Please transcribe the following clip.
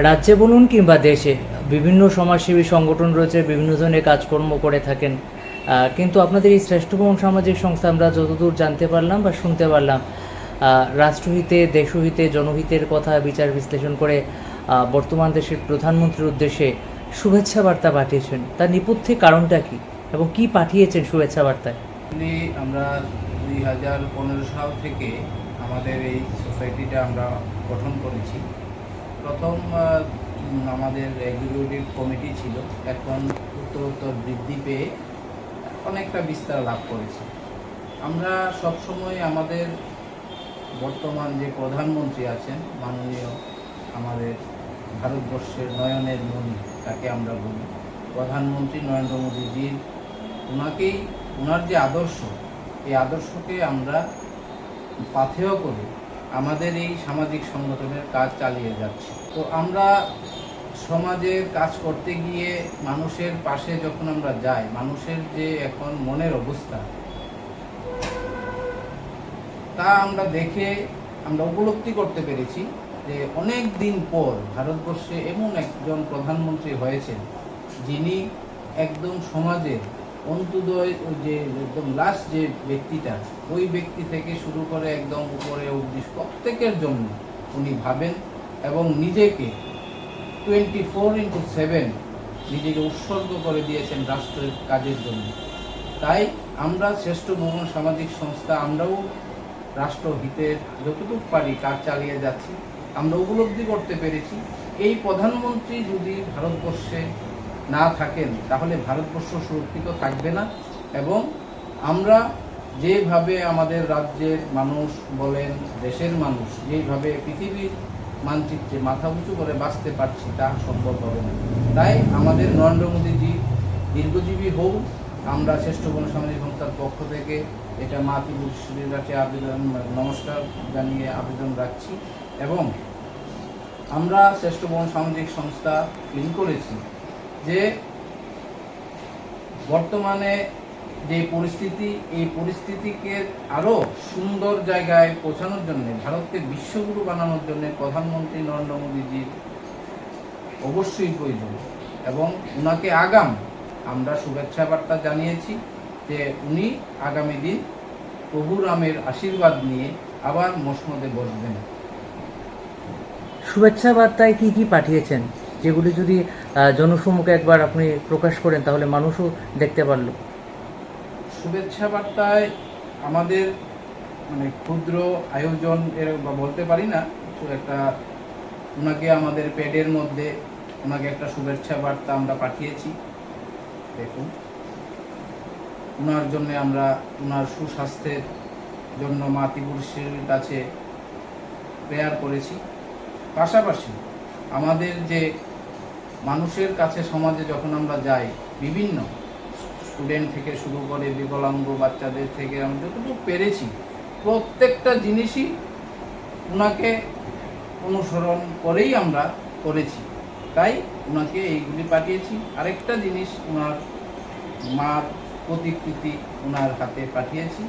রাজ্যে বলুন কিংবা দেশে বিভিন্ন সমাজসেবী সংগঠন রয়েছে, বিভিন্ন ধরনের কাজকর্ম করে থাকেন, কিন্তু আপনাদের এই শ্রেষ্ঠভবন সামাজিক সংস্থা আমরা যতদূর জানতে পারলাম বা শুনতে পারলাম, রাষ্ট্রহিতে, দেশহিতে, জনহিতের কথা বিচার বিশ্লেষণ করে বর্তমান দেশের প্রধানমন্ত্রীর উদ্দেশ্যে শুভেচ্ছা বার্তা পাঠিয়েছেন। তার নেপথ্যে কারণটা কি এবং কি পাঠিয়েছেন শুভেচ্ছা বার্তায়? আমরা 2015 সাল থেকে আমাদের এই সোসাইটিটা আমরা গঠন করেছি। প্রথম আমাদের এক্সিকিউটিভ কমিটি ছিল, এখন উত্তরোত্তর বৃদ্ধি পেয়ে অনেকটা বিস্তার লাভ করেছে। আমরা সবসময় আমাদের বর্তমান যে প্রধানমন্ত্রী আছেন, মাননীয় আমাদের ভারতবর্ষের নয়নের মণি তাকে আমরা বলি, প্রধানমন্ত্রী নরেন্দ্র মোদীজির ওনার যে আদর্শ, এই আদর্শকে আমরা পাথেয় করে আমাদের এই সামাজিক সংগঠনের কাজ চালিয়ে যাচ্ছি। তো আমরা সমাজের কাজ করতে গিয়ে মানুষের পাশে যখন আমরা যাই, মানুষের যে এখন মনের অবস্থা তা আমরা দেখে আমরা উপলব্ধি করতে পেরেছি যে অনেক দিন পর ভারতবর্ষে এমন একজন প্রধানমন্ত্রী হয়েছেন যিনি একদম সমাজের অন্ত্যোদয়, যে একদম লাস্ট যে ব্যক্তিটা, ওই ব্যক্তি থেকে শুরু করে একদম উপরে অবধি প্রত্যেকের জন্য উনি ভাবেন এবং নিজেকে 24/7 নিজেকে উৎসর্গ করে দিয়েছেন রাষ্ট্রের কাজের জন্য। তাই আমরা শ্রেষ্ঠভবন সামাজিক সংস্থা আমরাও রাষ্ট্রহিতের যতটুকু পারি কাজ চালিয়ে যাচ্ছি। আমরা উপলব্ধি করতে পেরেছি এই প্রধানমন্ত্রী যদি ভারতবর্ষে না থাকেন তাহলে ভারতবর্ষ সুরক্ষিত থাকবে না, এবং আমরা যেভাবে আমাদের রাজ্যের মানুষ বলেন, দেশের মানুষ যেভাবে পৃথিবীর মানচিত্রে মাথা উঁচু করে বাঁচতে পারছি তা সম্ভব হবে না। তাই আমাদের নরেন্দ্র মোদীজি দীর্ঘজীবী হোক, আমরা শ্রেষ্ঠভবন সামাজিক সংস্থার পক্ষ থেকে এটা মাতৃভূষীর কাছে নমস্কার জানিয়ে আবেদন রাখছি। এবং আমরা শ্রেষ্ঠভবন সামাজিক সংস্থা ফিল করেছি যে বর্তমানে যে পরিস্থিতি, এই পরিস্থিতিকে আরও সুন্দর জায়গায় পৌঁছানোর জন্য, ভারতকে বিশ্বগুরু বানানোর জন্য প্রধানমন্ত্রী নরেন্দ্র মোদীজির অবশ্যই প্রয়োজন, এবং ওনাকে আমরা শুভেচ্ছা বার্তা জানিয়েছি যে উনি আগামী দিন প্রভু রামের আশীর্বাদ নিয়ে আবার মসনদে বসবেন। শুভেচ্ছা বার্তায় কি কি পাঠিয়েছেন, যেগুলি যদি জনসম্মুখে একবার আপনি প্রকাশ করেন তাহলে মানুষও দেখতে পারল? শুভেচ্ছা বার্তায় আমাদের ক্ষুদ্র আয়োজন বলতে পারি না, একটা ওনাকে আমাদের প্যাডের মধ্যে ওনাকে একটা শুভেচ্ছা বার্তা আমরা পাঠিয়েছি। দেখুন, ওনার জন্য আমরা ওনার সুস্বাস্থ্যের জন্য মাতৃভূষীর কাছে প্রেয়ার করেছি। পাশাপাশি আমাদের যে মানুষের কাছে সমাজে যখন আমরা যাই, বিভিন্ন স্টুডেন্ট থেকে শুরু করে বিকলাঙ্গ বাচ্চাদের থেকে আমরা যতটুকু পেরেছি প্রত্যেকটা জিনিসই ওনাকে অনুসরণ করেই আমরা করেছি। তাই ওনাকে এইগুলি পাঠিয়েছি। আরেকটা জিনিস, ওনার মার প্রতিকৃতি ওনার হাতে পাঠিয়েছি।